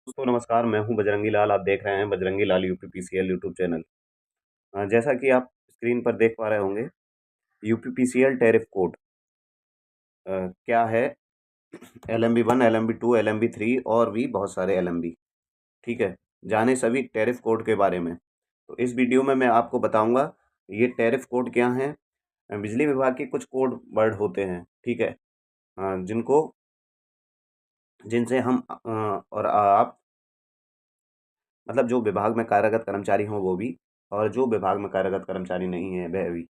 दोस्तों नमस्कार, मैं हूं बजरंगी लाल। आप देख रहे हैं बजरंगी लाल यूपीपीसीएल यूट्यूब चैनल। जैसा कि आप स्क्रीन पर देख पा रहे होंगे, यूपीपीसीएल टैरिफ कोड क्या है? एलएमबी 1, एलएमबी 2, एलएमबी 3 और भी बहुत सारे एलएमबी। ठीक है, जाने सभी टैरिफ कोड के बारे में। तो इस वीडियो में मैं आपको बताऊंगा ये टैरिफ कोड क्या हैं। बिजली विभाग के कुछ कोड वर्ड होते हैं, ठीक है, जिनको जिनसे हम और आप, मतलब जो विभाग में कार्यरत कर्मचारी हों वो भी, और जो विभाग में कार्यरत कर्मचारी नहीं है वह भी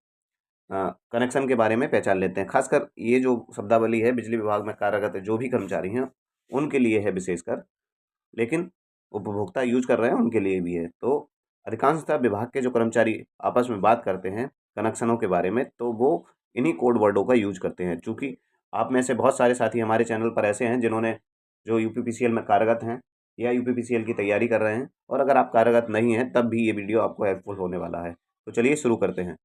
कनेक्शन के बारे में पहचान लेते हैं। खासकर ये जो शब्दावली है बिजली विभाग में कार्यरत जो भी कर्मचारी हैं उनके लिए है विशेषकर, लेकिन उपभोक्ता यूज कर रहे हैं उनके लिए भी है। तो अधिकांशतः विभाग के जो कर्मचारी आपस में बात करते हैं कनेक्शनों के बारे में, तो वो इन्हीं कोड वर्डों का यूज करते हैं। चूंकि आप में से बहुत सारे साथी हमारे चैनल पर ऐसे हैं जिन्होंने जो यूपीपीसीएल में कार्यरत हैं या यूपीपीसीएल की तैयारी कर रहे हैं, और अगर आप कार्यरत नहीं हैं तब भी ये वीडियो आपको हेल्पफुल होने वाला है। तो चलिए शुरू करते हैं।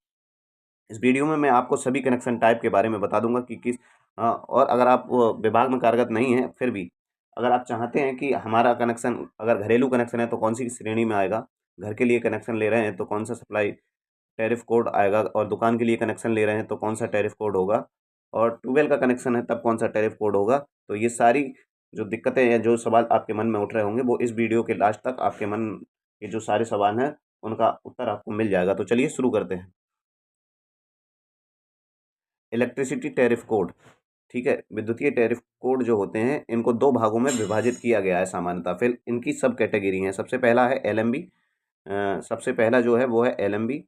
इस वीडियो में मैं आपको सभी कनेक्शन टाइप के बारे में बता दूंगा कि किस और अगर आप विभाग में कार्यरत नहीं हैं फिर भी अगर आप चाहते हैं कि हमारा कनेक्शन अगर घरेलू कनेक्शन है तो कौन सी श्रेणी में आएगा, घर के लिए कनेक्शन ले रहे हैं तो कौन सा सप्लाई टैरिफ कोड आएगा, और दुकान के लिए कनेक्शन ले रहे हैं तो कौन सा टैरिफ कोड होगा, और ट्यूबवेल का कनेक्शन है तब कौन सा टैरिफ कोड होगा। तो ये सारी जो दिक्कतें या जो सवाल आपके मन में उठ रहे होंगे वो इस वीडियो के लास्ट तक आपके मन के जो सारे सवाल हैं उनका उत्तर आपको मिल जाएगा। तो चलिए शुरू करते हैं। इलेक्ट्रिसिटी टैरिफ कोड, ठीक है, विद्युतीय टैरिफ कोड जो होते हैं इनको दो भागों में विभाजित किया गया है सामान्यतः। फिर इनकी सब कैटेगरी हैं। सबसे पहला है एलएमबी। सबसे पहला जो है वो है एलएमबी।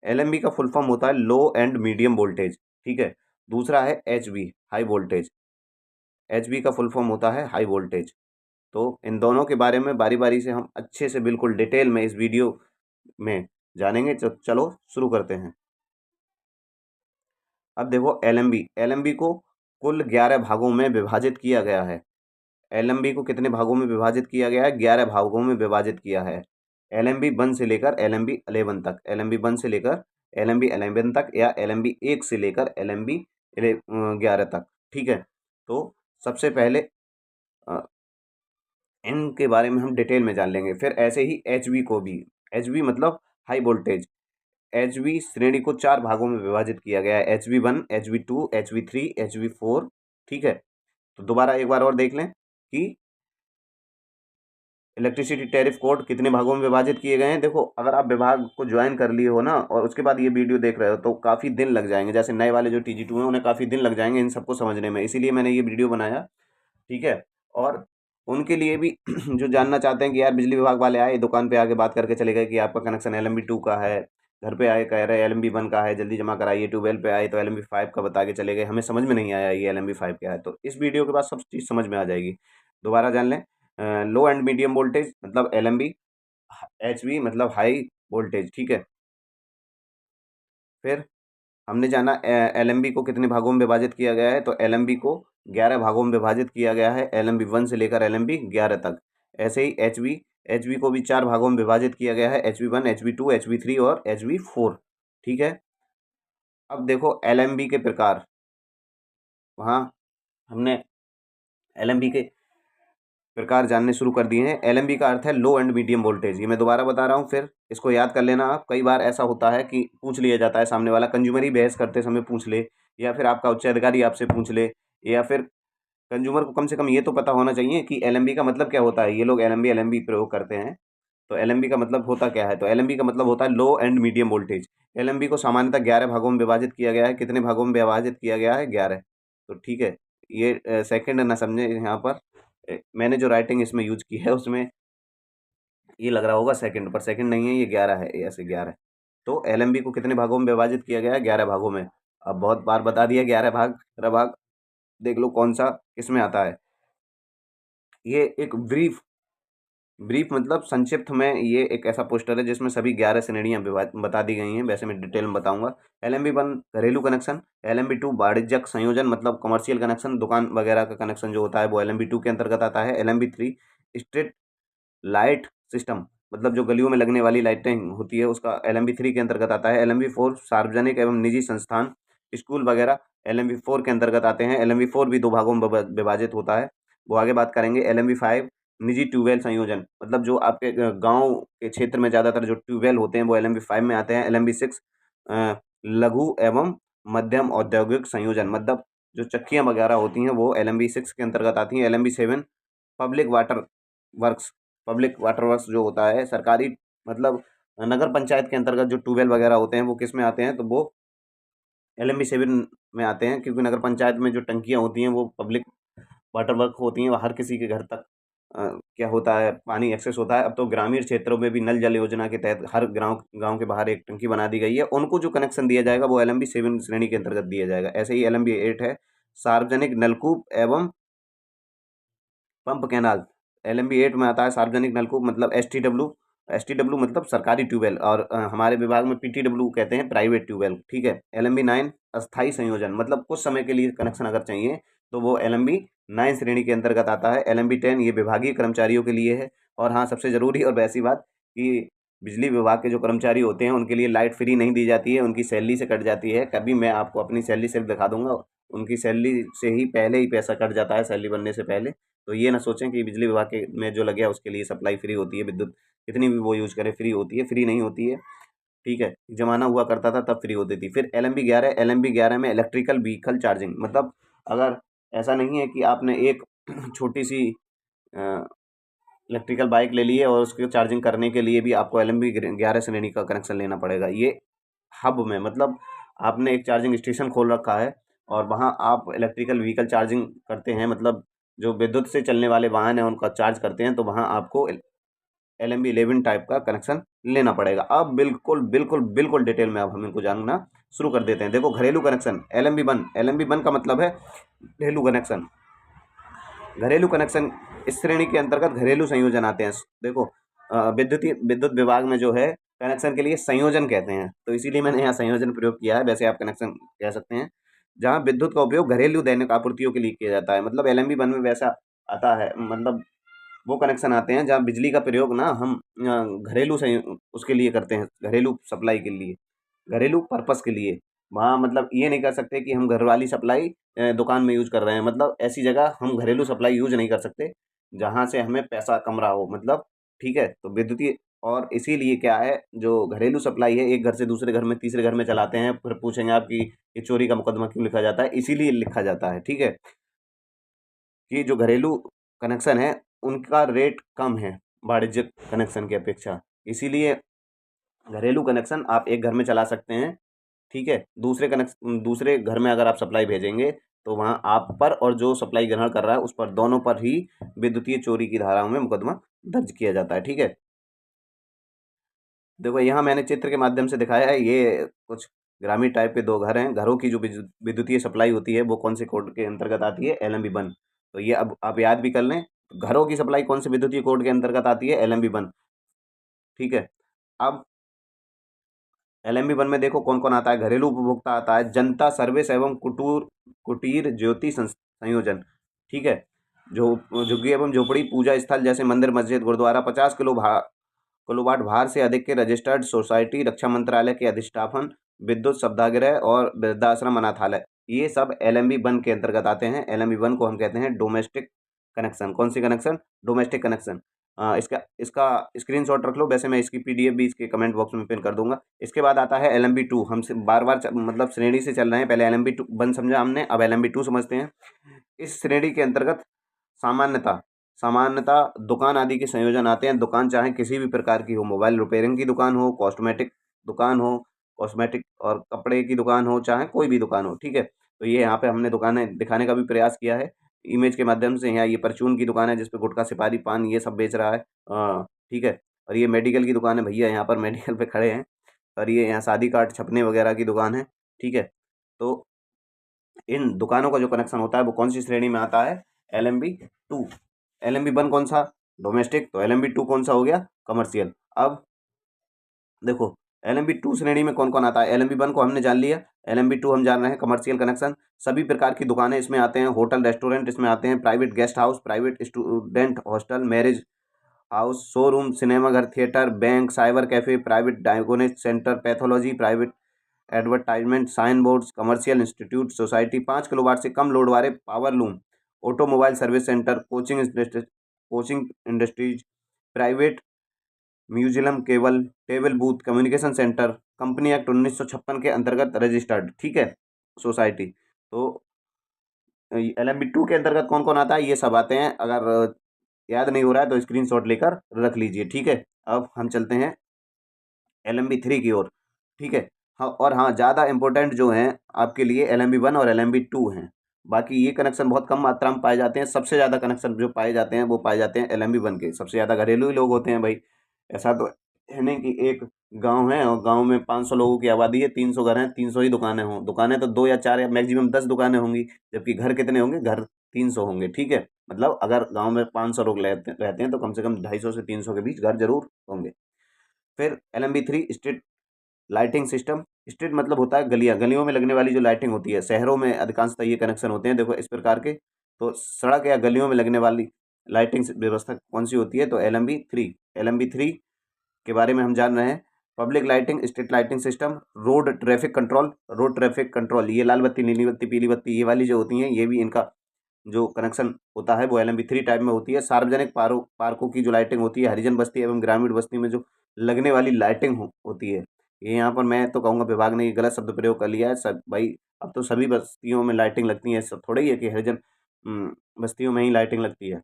एलएमबी का फुल फॉर्म होता है लो एंड मीडियम वोल्टेज, ठीक है। दूसरा है एचवी, हाई वोल्टेज। एचवी का फुल फॉर्म होता है हाई वोल्टेज। तो इन दोनों के बारे में बारी बारी से हम अच्छे से बिल्कुल डिटेल में इस वीडियो में जानेंगे। तो चलो शुरू करते हैं। अब देखो एलएमबी, एलएमबी को कुल 11 भागों में विभाजित किया गया है। एलएमबी को कितने भागों में विभाजित किया गया है? 11 भागों में विभाजित किया है। एलएमबी 1 से लेकर एलएमबी 11 तक, एलएमबी 1 से लेकर एलएमबी 11 तक, या एलएमबी 1 से लेकर एलएमबी 11 तक, ठीक है। तो सबसे पहले अ, इनके बारे में हम डिटेल में जान लेंगे। फिर ऐसे ही एचवी को भी, एचवी मतलब हाई वोल्टेज, एचवी श्रेणी को 4 भागों में विभाजित किया गया है। HV1, HV2, HV3, HV4, ठीक है। तो दोबारा एक बार और देख लें कि इलेक्ट्रिसिटी टैरिफ कोड कितने भागों में विभाजित किए गए हैं। देखो, अगर आप विभाग को ज्वाइन कर लिए हो ना और उसके बाद ये वीडियो देख रहे हो तो काफ़ी दिन लग जाएंगे। जैसे नए वाले जो TG2 हैं उन्हें काफ़ी दिन लग जाएंगे इन सबको समझने में, इसीलिए मैंने ये वीडियो बनाया, ठीक है। और उनके लिए भी जो जानना चाहते हैं कि यार बिजली विभाग वाले आए दुकान पे आके बात करके चले गए कि आपका कनेक्शन LMB 2 का है, घर पे आए कह रहे LMB 1 का है, जल्दी जमा कराइए। ट्यूबवेल पे आए तो LMB 5 का बता के चले गए, हमें समझ में नहीं आया ये LMB 5 क्या है। तो इस वीडियो के बाद सब चीज़ समझ में आ जाएगी। दोबारा जान लें। लो एंड मीडियम वोल्टेज मतलब LMB, HV मतलब हाई वोल्टेज, ठीक है। फिर हमने जाना LMB को कितने भागों में विभाजित किया गया है, तो LMB को 11 भागों में विभाजित किया गया है, LMB 1 से लेकर LMB 11 तक। ऐसे ही HV को भी 4 भागों में विभाजित किया गया है, HV1, HV2, HV3 और HV4, ठीक है। अब देखो LMB के प्रकार, वहाँ हमने LMB के प्रकार जानने शुरू कर दिए हैं। LMB का अर्थ है लो एंड मीडियम वोल्टेज। ये मैं दोबारा बता रहा हूँ, फिर इसको याद कर लेना आप। कई बार ऐसा होता है कि पूछ लिया जाता है, सामने वाला कंज्यूमर ही बहस करते समय पूछ ले, या फिर आपका उच्च अधिकारी आपसे पूछ ले, या फिर कंज्यूमर को कम से कम ये तो पता होना चाहिए कि LMB का मतलब क्या होता है। ये लोग LMB प्रयोग करते हैं, तो LMB का मतलब होता क्या है? तो LMB का मतलब होता है लो एंड मीडियम वोल्टेज। LMB को सामान्यतः 11 भागों में विभाजित किया गया है। कितने भागों में विभाजित किया गया है? 11। तो ठीक है, ये सेकंड ना समझे यहाँ पर। मैंने जो राइटिंग इसमें यूज की है उसमें ये लग रहा होगा सेकंड, पर सेकंड नहीं है, ये 11 है, ऐसे 11। तो LMB को कितने भागों में विभाजित किया गया है? 11 भागों में। अब बहुत बार बता दिया 11 भाग, 11 भाग देख लो कौन सा किसमें आता है। ये एक ब्रीफ, ब्रीफ मतलब संक्षिप्त में, ये एक ऐसा पोस्टर है जिसमें सभी 11 श्रेणियां बता दी गई हैं। वैसे मैं डिटेल में बताऊंगा। LMB 1 घरेलू कनेक्शन, LMB 2 वाणिज्यिक संयोजन मतलब कमर्शियल कनेक्शन, दुकान वगैरह का कनेक्शन जो होता है वो LMB 2 के अंतर्गत आता है। LMB 3 स्ट्रीट लाइट सिस्टम मतलब जो गलियों में लगने वाली लाइटिंग होती है उसका LMB 3 के अंतर्गत आता है। LMB 4 सार्वजनिक एवं निजी संस्थान, स्कूल वगैरह LMB 4 के अंतर्गत आते हैं। LMB 4 भी दो भागों में विभाजित होता है, वो आगे बात करेंगे। LMB 5 निजी ट्यूबवेल संयोजन, मतलब जो आपके गांव के क्षेत्र में ज़्यादातर जो ट्यूबवेल होते हैं वो LMB 5 में आते हैं। LMB 6 लघु एवं मध्यम औद्योगिक संयोजन, मतलब जो चक्कियाँ वगैरह होती हैं वो LMB 6 के अंतर्गत आती हैं। LMB 7 public water works, public water works जो होता है सरकारी, मतलब नगर पंचायत के अंतर्गत जो ट्यूबवेल वगैरह होते हैं वो किस में आते हैं, तो वो LMB 7 में आते हैं, क्योंकि नगर पंचायत में जो टंकियाँ होती हैं वो पब्लिक वाटर वर्क होती हैं, वो हर किसी के घर तक क्या होता है, पानी एक्सेस होता है। अब तो ग्रामीण क्षेत्रों में भी नल जल योजना के तहत हर गाँव गाँव के बाहर एक टंकी बना दी गई है, उनको जो कनेक्शन दिया जाएगा वो LMB 7 श्रेणी के अंतर्गत दिया जाएगा। ऐसे ही LMB 8 है, सार्वजनिक नलकूप एवं पंप कैनाल। LMB 8 में आता है सार्वजनिक नलकूप, मतलब एस टी डब्ल्यू मतलब सरकारी ट्यूबवेल, और हमारे विभाग में PTW कहते हैं, प्राइवेट ट्यूबवेल। ठीक है। LMB 9 अस्थायी संयोजन, मतलब कुछ समय के लिए कनेक्शन अगर चाहिए तो वो LMB 9 श्रेणी के अंतर्गत आता है। LMB 10 ये विभागीय कर्मचारियों के लिए है। और हाँ, सबसे ज़रूरी और वैसी बात कि बिजली विभाग के जो कर्मचारी होते हैं उनके लिए लाइट फ्री नहीं दी जाती है, उनकी सैलरी से कट जाती है। कभी मैं आपको अपनी सैलरी स्लिप दिखा दूंगा, उनकी सैलरी से ही पहले ही पैसा कट जाता है, सैलरी बनने से पहले। तो ये ना सोचें कि बिजली विभाग के में जो लगे है उसके लिए सप्लाई फ्री होती है, विद्युत कितनी भी वो यूज़ करे फ्री होती है, फ्री नहीं होती है। ठीक है। ज़माना हुआ करता था तब फ्री होती थी। फिर LMB 11 में इलेक्ट्रिकल व्हीकल चार्जिंग, मतलब अगर ऐसा नहीं है कि आपने एक छोटी सी इलेक्ट्रिकल बाइक ले ली है और उसकी चार्जिंग करने के लिए भी आपको LMB 11 श्रेणी का कनेक्शन लेना पड़ेगा। ये हब में, मतलब आपने एक चार्जिंग स्टेशन खोल रखा है और वहाँ आप इलेक्ट्रिकल व्हीकल चार्जिंग करते हैं, मतलब जो विद्युत से चलने वाले वाहन हैं उनका चार्ज करते हैं, तो वहाँ आपको LMB 11 टाइप का कनेक्शन लेना पड़ेगा। अब बिल्कुल बिल्कुल बिल्कुल डिटेल में अब हम इनको जानना शुरू कर देते हैं। देखो, घरेलू कनेक्शन LMB 1 का मतलब है घरेलू कनेक्शन। घरेलू कनेक्शन इस श्रेणी के अंतर्गत घरेलू संयोजन आते हैं। देखो, विद्युत विभाग में जो है कनेक्शन के लिए संयोजन कहते हैं, तो इसीलिए मैंने यहाँ संयोजन प्रयोग किया है, वैसे आप कनेक्शन कह सकते हैं। जहाँ विद्युत का उपयोग घरेलू दैनिक आपूर्तियों के लिए किया जाता है, मतलब LMB 1 में वैसा आता है, मतलब वो कनेक्शन आते हैं जहाँ बिजली का प्रयोग ना हम घरेलू उसके लिए करते हैं, घरेलू सप्लाई के लिए, घरेलू पर्पस के लिए। वहाँ मतलब ये नहीं कर सकते कि हम घर वाली सप्लाई दुकान में यूज़ कर रहे हैं, मतलब ऐसी जगह हम घरेलू सप्लाई यूज़ नहीं कर सकते जहाँ से हमें पैसा कम रहा हो, मतलब। ठीक है। तो विद्युतीय, और इसीलिए क्या है, जो घरेलू सप्लाई है एक घर से दूसरे घर में तीसरे घर में चलाते हैं, फिर पूछेंगे आप कि ये चोरी का मुकदमा क्यों लिखा जाता है, इसीलिए लिखा जाता है। ठीक है, कि जो घरेलू कनेक्शन है उनका रेट कम है वाणिज्यिक कनेक्शन की अपेक्षा, इसीलिए घरेलू कनेक्शन आप एक घर में चला सकते हैं। ठीक है। दूसरे घर में अगर आप सप्लाई भेजेंगे तो वहाँ आप पर और जो सप्लाई ग्रहण कर रहा है उस पर, दोनों पर ही विद्युतीय चोरी की धाराओं में मुकदमा दर्ज किया जाता है। ठीक है। देखो, यहाँ मैंने चित्र के माध्यम से दिखाया है, ये कुछ ग्रामीण टाइप के दो घर हैं। घरों की जो विद्युतीय सप्लाई होती है वो कौन से कोड के अंतर्गत आती है, LMB 1। तो ये अब आप याद भी कर लें, घरों की सप्लाई कौन से विद्युतीय कोड के अंतर्गत आती है, LMB 1। ठीक है। अब LMB 1 में देखो कौन कौन आता है, घरेलू उपभोक्ता आता है, जनता सर्विस एवं कुटीर ज्योति संयोजन। ठीक है। जो झुग्गी एवं झोपड़ी पूजा स्थल जैसे मंदिर, मस्जिद, गुरुद्वारा, 50 किलोवाट भार से अधिक के रजिस्टर्ड सोसाइटी, रक्षा मंत्रालय के अधिष्ठापन, विद्युत सभागार और वृद्धाश्रम अनाथालय, ये सब LMB 1 के अंतर्गत आते हैं। LMB 1 को हम कहते हैं डोमेस्टिक कनेक्शन। कौन सी कनेक्शन, डोमेस्टिक कनेक्शन। इसका इसका स्क्रीनशॉट रख लो, वैसे मैं इसकी PDF भी इसके कमेंट बॉक्स में पिन कर दूंगा। इसके बाद आता है LMB 2। हम बार बार मतलब श्रेणी से चल रहे हैं, पहले LMB 1 समझा हमने, अब LMB 2 समझते हैं। इस श्रेणी के अंतर्गत सामान्यता सामान्यता दुकान आदि के संयोजन आते हैं। दुकान चाहे किसी भी प्रकार की हो, मोबाइल रिपेयरिंग की दुकान हो, कॉस्मेटिक और कपड़े की दुकान हो, चाहे कोई भी दुकान हो। ठीक है। तो ये यहाँ पे हमने दुकानें दिखाने का भी प्रयास किया है इमेज के माध्यम से। यहाँ ये परचून की दुकान है जिसपे गुटखा, सुपारी, पान ये सब बेच रहा है। ठीक है। और ये मेडिकल की दुकान है, भैया यहाँ पर मेडिकल पे खड़े हैं। और ये यहाँ शादी कार्ड छपने वगैरह की दुकान है। ठीक है। तो इन दुकानों का जो कनेक्शन होता है वो कौन सी श्रेणी में आता है, LMB 2। LMB 1 कौन सा, डोमेस्टिक, तो LMB 2 कौन सा हो गया, कमर्शियल। अब देखो, LMB 2 श्रेणी में कौन कौन आता है, LMB 1 को हमने जान लिया, LMB 2 हम जान रहे हैं कमर्शियल कनेक्शन। सभी प्रकार की दुकानें इसमें आते हैं, होटल रेस्टोरेंट इसमें आते हैं, private guest house, private student hostel, marriage house, showroom, सिनेमाघर, theatre, bank, cyber cafe, private diagnostic centre, pathology, private advertisement, sign boards, commercial institute, society, 5 kilowatt से कम लोड वाले power loom, automobile service centre, coaching coaching industries, private museum, cable table booth, communication centre, company act 1956 के अंतर्गत registered, ठीक है, society. तो LMB 2 के अंतर्गत कौन कौन आता है, ये सब आते हैं। अगर याद नहीं हो रहा है तो स्क्रीनशॉट लेकर रख लीजिए, ठीक है। अब हम चलते हैं LMB 3 की ओर, ठीक है। हाँ, और हाँ, ज़्यादा इंपॉर्टेंट जो हैं आपके लिए LMB 1 और LMB 2 हैं। बाकी ये कनेक्शन बहुत कम मात्रा में पाए जाते हैं। सबसे ज़्यादा कनेक्शन जो पाए जाते हैं वो पाए जाते हैं LMB 1 के। सबसे ज़्यादा घरेलू ही लोग होते हैं भाई। ऐसा तो है नहीं कि एक गांव है और गांव में 500 लोगों की आबादी है, 300 घर हैं, 300 ही दुकानें हों। दुकानें तो 2 या 4 या मैक्सिमम 10 दुकानें होंगी, जबकि घर कितने होंगे, घर 300 होंगे, ठीक है। मतलब अगर गांव में 500 लोग रहते हैं तो कम से कम 250 से 300 के बीच घर जरूर होंगे। फिर LMB 3 street lighting system. Street मतलब होता है गलियां, गलियों में लगने वाली जो लाइटिंग होती है। शहरों में अधिकांशतः ये कनेक्शन होते हैं, देखो इस प्रकार के। तो सड़क या गलियों में लगने वाली लाइटिंग व्यवस्था कौन सी होती है, तो LMB 3। LMB 3 के बारे में हम जान रहे हैं। Public lighting, street lighting system, road traffic control. Road traffic control, ये लाल बत्ती, नीली बत्ती, पीली बत्ती, ये वाली जो होती हैं, ये भी इनका जो कनेक्शन होता है वो LMB 3 टाइप में होती है। सार्वजनिक पार्कों की जो लाइटिंग होती है, हरिजन बस्ती एवं ग्रामीण बस्ती में जो लगने वाली लाइटिंग होती है, ये यहाँ पर मैं तो कहूँगा विभाग ने ये गलत शब्द प्रयोग कर लिया है। सब भाई, अब तो सभी बस्तियों में लाइटिंग लगती है, सब थोड़ा ही है कि हरिजन बस्तियों में ही लाइटिंग लगती है।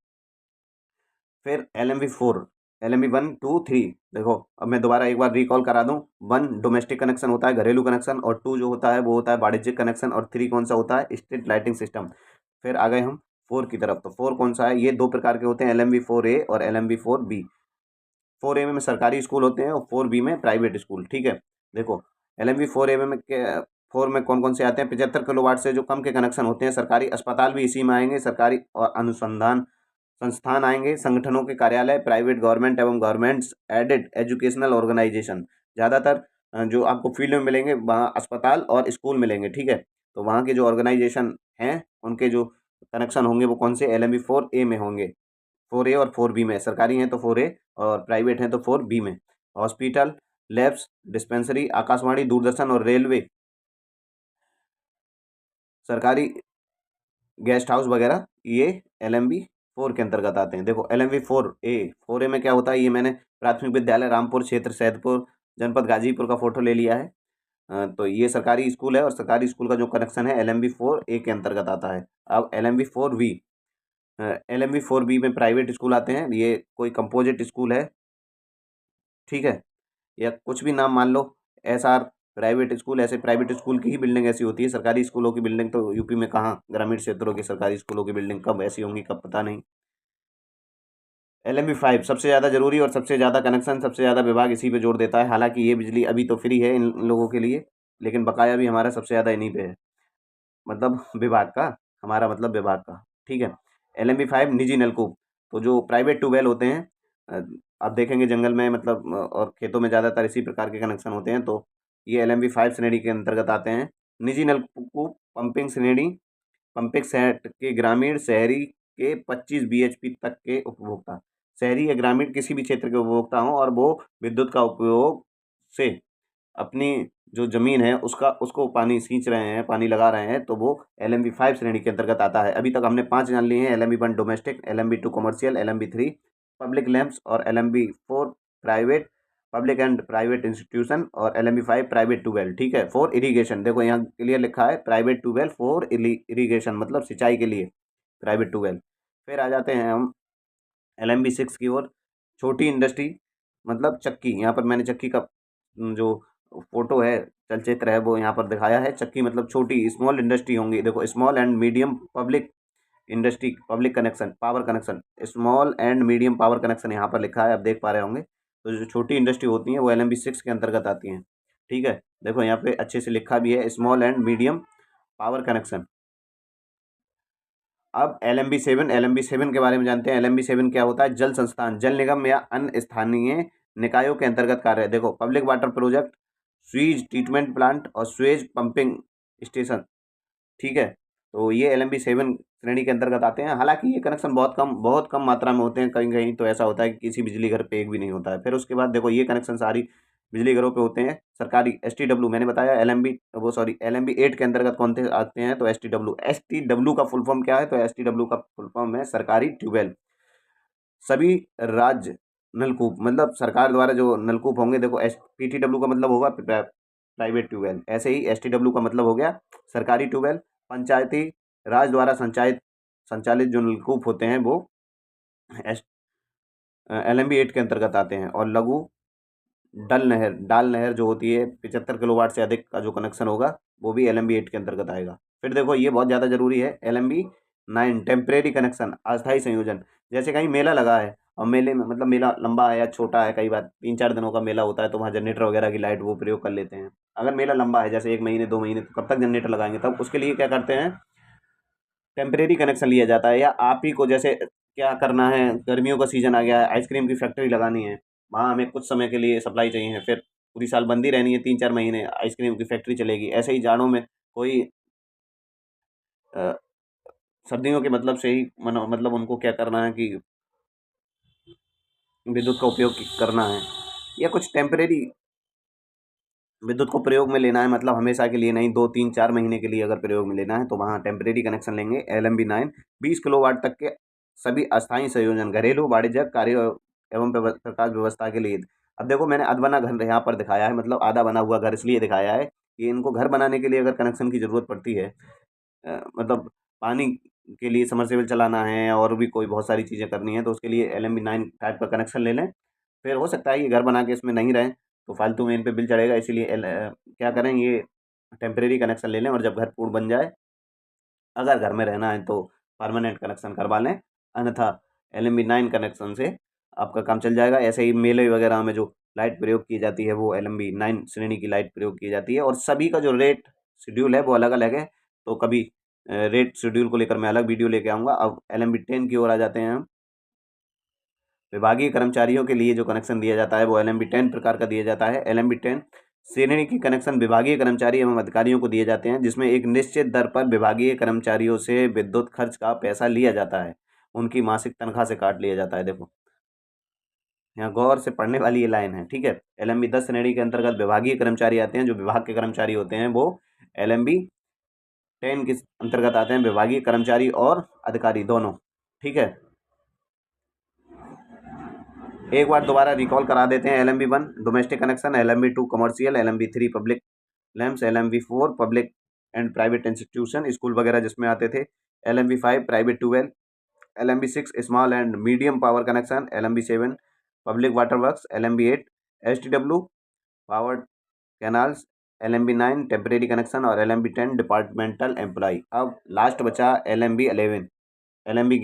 फिर LMB 4, LMB 1, 2, 3। देखो, अब मैं दोबारा एक बार रिकॉल करा दूं। 1 डोमेस्टिक कनेक्शन होता है, घरेलू कनेक्शन, और 2 जो होता है वो होता है वाणिज्यिक कनेक्शन, और 3 कौन सा होता है, स्ट्रीट लाइटिंग सिस्टम। फिर आ गए हम 4 की तरफ। तो 4 कौन सा है, ये दो प्रकार के होते हैं, LMB 4A और LMB 4B। 4A में सरकारी स्कूल होते हैं और 4B में प्राइवेट स्कूल, ठीक है। देखो, LMB 4A में 4 में कौन कौन से आते हैं, 75 किलोवाट से जो कम के कनेक्शन होते हैं। सरकारी अस्पताल भी इसी में आएंगे, सरकारी और अनुसंधान संस्थान आएंगे, संगठनों के कार्यालय, प्राइवेट, गवर्नमेंट एवं गवर्नमेंट्स एडेड एजुकेशनल ऑर्गेनाइजेशन। ज़्यादातर जो आपको फील्ड में मिलेंगे वहाँ अस्पताल और स्कूल मिलेंगे, ठीक है। तो वहाँ के जो ऑर्गेनाइजेशन हैं उनके जो कनेक्शन होंगे वो कौन से, LMB 4A में होंगे। 4A और 4B में, सरकारी हैं तो 4A और प्राइवेट हैं तो 4B में। Hospital, labs, dispensary, Akashvani, Doordarshan और रेलवे, सरकारी गेस्ट हाउस वगैरह, ये LMB 4 के अंतर्गत आते हैं। देखो LMB 4A में क्या होता है, ये मैंने प्राथमिक विद्यालय रामपुर क्षेत्र सैदपुर जनपद गाजीपुर का फोटो ले लिया है। तो ये सरकारी स्कूल है और सरकारी स्कूल का जो कनेक्शन है LMB 4A के अंतर्गत आता है। अब LMB 4B में प्राइवेट स्कूल आते हैं। ये कोई कंपोजिट स्कूल है, ठीक है, या कुछ भी नाम मान लो, SR प्राइवेट स्कूल। ऐसे प्राइवेट स्कूल की ही बिल्डिंग ऐसी होती है। सरकारी स्कूलों की बिल्डिंग तो यूपी में कहाँ, ग्रामीण क्षेत्रों के सरकारी स्कूलों की बिल्डिंग कब ऐसी होंगी, कब, पता नहीं। LMB 5 सबसे ज़्यादा जरूरी और सबसे ज़्यादा कनेक्शन, सबसे ज़्यादा विभाग इसी पे जोर देता है। हालांकि ये बिजली अभी तो फ्री है इन लोगों के लिए, लेकिन बकाया भी हमारा सबसे ज़्यादा इन्हीं पे है, मतलब विभाग का, हमारा मतलब विभाग का, ठीक है। LMB 5 निजी नलकूप। तो जो प्राइवेट ट्यूबवेल होते हैं, अ, आप देखेंगे जंगल में, मतलब और खेतों में ज़्यादातर इसी प्रकार के कनेक्शन होते हैं, तो ये LMB 5 श्रेणी के अंतर्गत आते हैं। निजी नलकूप पंपिंग श्रेणी, पंपिंग सेट के ग्रामीण शहरी के 25 BHP तक के उपभोक्ता, शहरी या ग्रामीण किसी भी क्षेत्र के उपभोक्ता हों और वो विद्युत का उपयोग से अपनी जो ज़मीन है उसका उसको पानी सींच रहे हैं, पानी लगा रहे हैं, तो वो LMB 5 श्रेणी के अंतर्गत आता है। अभी तक हमने 5 जान लिए हैं, LMB 1 domestic, LMB 2 commercial, LMB 3 public lamps और LMB 4 private, public and private institution, और LMB 5 प्राइवेट ट्यूबवेल, ठीक है। 4 इरीगेशन, देखो यहाँ क्लियर लिखा है प्राइवेट ट्यूबवेल, 4 इरीगेशन मतलब सिंचाई के लिए प्राइवेट ट्यूबवेल। फिर आ जाते हैं हम LMB 6 की ओर, छोटी इंडस्ट्री मतलब चक्की। यहाँ पर मैंने चक्की का जो फोटो है, चलचित्र है, वो यहाँ पर दिखाया है। चक्की मतलब छोटी, स्मॉल इंडस्ट्री होंगी। देखो, small and medium public industry, public connection, power connection, small and medium power connection यहाँ पर लिखा है, आप देख पा रहे होंगे। तो जो छोटी इंडस्ट्री होती हैं वो LMB 6 के अंतर्गत आती हैं, ठीक है। देखो यहाँ पे अच्छे से लिखा भी है, small and medium power connection. अब LMB 7 के बारे में जानते हैं। LMB 7 क्या होता है, जल संस्थान, जल निगम या अन्य स्थानीय निकायों के अंतर्गत कार्य है। देखो, public water project, sewage treatment plant और स्वेज पंपिंग स्टेशन, ठीक है। तो ये LMB 7 श्रेणी के अंतर्गत आते हैं। हालांकि ये कनेक्शन बहुत कम मात्रा में होते हैं। कहीं कहीं तो ऐसा होता है कि किसी बिजली घर पे एक भी नहीं होता है। फिर उसके बाद देखो, ये कनेक्शन सारी बिजली घरों पे होते हैं। सरकारी STW मैंने बताया, LMB 8 के अंतर्गत कौन से आते हैं, तो STW का फुल फॉर्म क्या है, तो STW का फुल फॉर्म है सरकारी ट्यूबवेल। सभी राज्य नलकूप, मतलब सरकार द्वारा जो नलकूप होंगे, देखो PTW का मतलब होगा प्राइवेट ट्यूबवेल, ऐसे ही STW का मतलब हो गया सरकारी ट्यूबवेल। पंचायती राज द्वारा संचालित जो नलकूप होते हैं वो LMB 8 के अंतर्गत आते हैं। और लघु डाल नहर जो होती है 75 किलोवाट से अधिक का जो कनेक्शन होगा वो भी LMB 8 के अंतर्गत आएगा। फिर देखो ये बहुत ज़्यादा जरूरी है, LMB 9 टेम्परेरी कनेक्शन, अस्थायी संयोजन। जैसे कहीं मेला लगा है और मेले में, मतलब मेला लंबा है या छोटा है, कई बार 3-4 दिनों का मेला होता है तो वहाँ जनरेटर वगैरह की लाइट वो प्रयोग कर लेते हैं। अगर मेला लंबा है जैसे 1 महीने 2 महीने, तो कब तक जनरेटर लगाएंगे, तब उसके लिए क्या करते हैं, टेम्परेरी कनेक्शन लिया जाता है। या आप ही को जैसे क्या करना है, गर्मियों का सीजन आ गया है, आइसक्रीम की फैक्ट्री लगानी है, वहाँ हमें कुछ समय के लिए सप्लाई चाहिए है, फिर पूरी साल बंदी रहनी है, 3-4 महीने आइसक्रीम की फैक्ट्री चलेगी। ऐसे ही जाड़ों में कोई अ, सर्दियों के मतलब से ही मतलब उनको क्या करना है कि विद्युत का उपयोग करना है, या कुछ टेम्परेरी विद्युत को प्रयोग में लेना है, मतलब हमेशा के लिए नहीं, 2-3-4 महीने के लिए अगर प्रयोग में लेना है तो वहाँ टेम्परेरी कनेक्शन लेंगे। LMB 9 20 किलोवाट तक के सभी अस्थायी संयोजन घरेलू वाणिज्यिक कार्य एवं प्रकाश व्यवस्था के लिए। अब देखो मैंने अधबना घर यहाँ पर दिखाया है, मतलब आधा बना हुआ घर इसलिए दिखाया है कि इनको घर बनाने के लिए अगर कनेक्शन की ज़रूरत पड़ती है, मतलब पानी के लिए समरसेबल चलाना है और भी कोई बहुत सारी चीज़ें करनी है, तो उसके लिए LMB 9 टाइप का कनेक्शन ले लें। फिर हो सकता है ये घर बना के इसमें नहीं रहें तो फालतू में इन पे बिल चढ़ेगा, इसीलिए क्या करें, ये टेम्परेरी कनेक्शन ले लें और जब घर पूर्ण बन जाए, अगर घर में रहना है तो परमानेंट कनेक्शन करवा लें, अन्यथा LMB 9 कनेक्शन से आपका काम चल जाएगा। ऐसे ही मेले वगैरह में जो लाइट प्रयोग की जाती है वो LMB 9 श्रेणी की लाइट प्रयोग की जाती है। और सभी का जो रेट शेड्यूल है वो अलग अलग है, तो कभी रेट शेड्यूल को लेकर मैं अलग वीडियो लेके आऊँगा। अब LMB 10 की ओर आ जाते हैं हम। विभागीय कर्मचारियों के लिए जो कनेक्शन दिया जाता है वो LMB 10 प्रकार का दिया जाता है। LMB 10 श्रेणी की कनेक्शन विभागीय कर्मचारी एवं अधिकारियों को दिए जाते हैं, जिसमें एक निश्चित दर पर विभागीय कर्मचारियों से विद्युत खर्च का पैसा लिया जाता है, उनकी मासिक तनख्वाह से काट लिया जाता है। देखो यहाँ गौर से पढ़ने वाली ये लाइन है, ठीक है। LMB 10 श्रेणी के अंतर्गत विभागीय कर्मचारी आते हैं, जो विभाग के कर्मचारी होते हैं वो LMB 10 के अंतर्गत आते हैं, विभागीय कर्मचारी और अधिकारी दोनों, ठीक है। एक बार दोबारा रिकॉल करा देते हैं। LMB 1 domestic connection, LMB 2 commercial, LMB 3 public lamps, LMB 4 public and private institution, school वगैरह जिसमें आते थे, LMB 5 private tubewell, LMB 6 small and medium power connection, LMB 7 public water works, LMB 8 STW power canals, LMB 9 temporary connection और LMB 10 departmental employ. अब last बचा LMB 11। LMB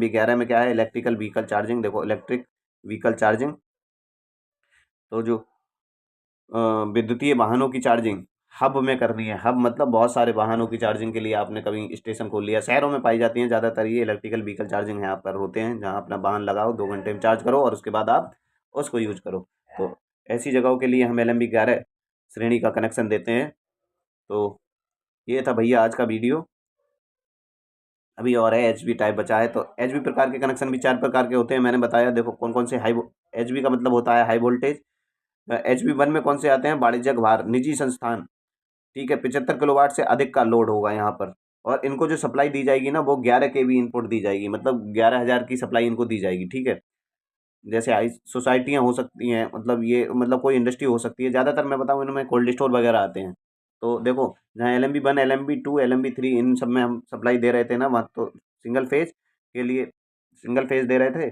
11 में क्या है, इलेक्ट्रिकल व्हीकल चार्जिंग। देखो इलेक्ट्रिक व्हीकल चार्जिंग, तो जो विद्युतीय वाहनों की चार्जिंग हब में करनी है। हब मतलब बहुत सारे वाहनों की चार्जिंग के लिए आपने कभी स्टेशन खोल लिया, शहरों में पाई जाती हैं ज़्यादातर ये इलेक्ट्रिकल व्हीकल चार्जिंग यहाँ पर होते हैं, जहाँ अपना वाहन लगाओ 2 घंटे में चार्ज करो और उसके बाद आप उसको यूज करो। तो ऐसी जगहों के लिए हम LMB 11 श्रेणी का कनेक्शन देते हैं। तो ये था भैया आज का वीडियो। अभी और है HV टाइप बचा है, तो HV प्रकार के कनेक्शन भी 4 प्रकार के होते हैं, मैंने बताया। देखो कौन कौन से HV का मतलब होता है हाई वोल्टेज। HV 1 में कौन से आते हैं, वाणिज्यिक भार, निजी संस्थान, ठीक है। 75 किलोवाट से अधिक का लोड होगा यहाँ पर, और इनको जो सप्लाई दी जाएगी ना वो 11 kV इनपुट दी जाएगी, मतलब 11,000 की सप्लाई इनको दी जाएगी, ठीक है। जैसे आई सोसाइटियाँ हो सकती हैं, मतलब ये मतलब कोई इंडस्ट्री हो सकती है, ज़्यादातर मैं बताऊँ इनमें कोल्ड स्टोर वगैरह आते हैं। तो देखो जहाँ LMB 1 LMB 2 LMB 3 इन सब में हम सप्लाई दे रहे थे ना, वहाँ तो सिंगल फेज के लिए सिंगल फेज दे रहे थे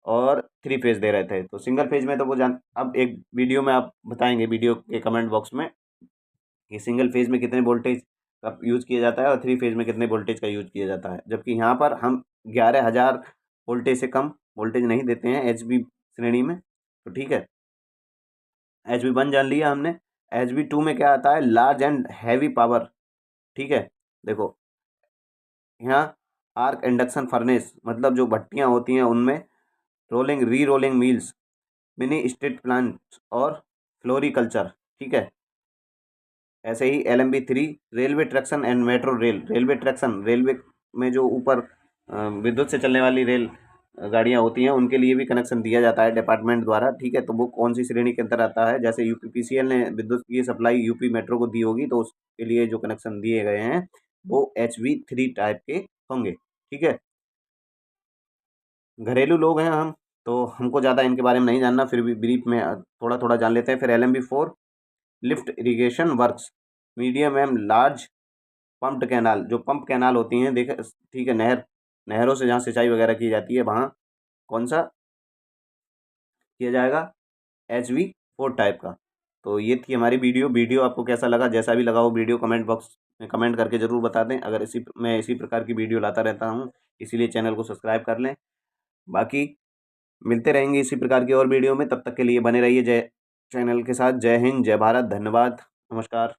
और 3 फेज दे रहे थे। तो सिंगल फेज में तो वो जान, अब एक वीडियो में आप बताएंगे वीडियो के कमेंट बॉक्स में कि सिंगल फेज में कितने वोल्टेज का यूज़ किया जाता है और 3 फेज में कितने वोल्टेज का यूज़ किया जाता है। जबकि यहाँ पर हम 11,000 वोल्टेज से कम वोल्टेज नहीं देते हैं HV श्रेणी में, तो ठीक है। HV 1 जान लिया हमने। HV 2 में क्या आता है, लार्ज एंड हैवी पावर, ठीक है। देखो यहाँ आर्क इंडक्शन फर्नेस, मतलब जो भट्टियाँ होती हैं उनमें रोलिंग री rolling mills, mini street plants और फ्लोरिकल्चर, ठीक है। ऐसे ही LMB 3 railway traction and metro rail. Railway traction, railway में जो ऊपर विद्युत से चलने वाली रेल गाड़ियाँ होती हैं उनके लिए भी कनेक्शन दिया जाता है डिपार्टमेंट द्वारा, ठीक है। तो वो कौन सी श्रेणी के अंदर आता है, जैसे UPPCL ने विद्युत की सप्लाई यूपी मेट्रो को दी होगी, तो उसके लिए जो कनेक्शन दिए गए हैं वो HV 3 टाइप के होंगे, ठीक है। घरेलू लोग हैं हम, तो हमको ज़्यादा इनके बारे में नहीं जानना, फिर भी ब्रीफ में थोड़ा थोड़ा जान लेते हैं। फिर LMB4 lift irrigation works, medium and large pumped canal, जो पंप कैनाल होती हैं देखे, ठीक है, नहरों से जहाँ सिंचाई वगैरह की जाती है वहाँ कौन सा किया जाएगा, HV4 टाइप का। तो ये थी हमारी वीडियो आपको कैसा लगा, जैसा भी लगा हो वीडियो कमेंट बॉक्स में कमेंट करके ज़रूर बता दें। अगर मैं इसी प्रकार की वीडियो लाता रहता हूँ, इसीलिए चैनल को सब्सक्राइब कर लें। बाकी मिलते रहेंगे इसी प्रकार की और वीडियो में, तब तक के लिए बने रहिए जय चैनल के साथ। जय हिंद, जय भारत, धन्यवाद, नमस्कार।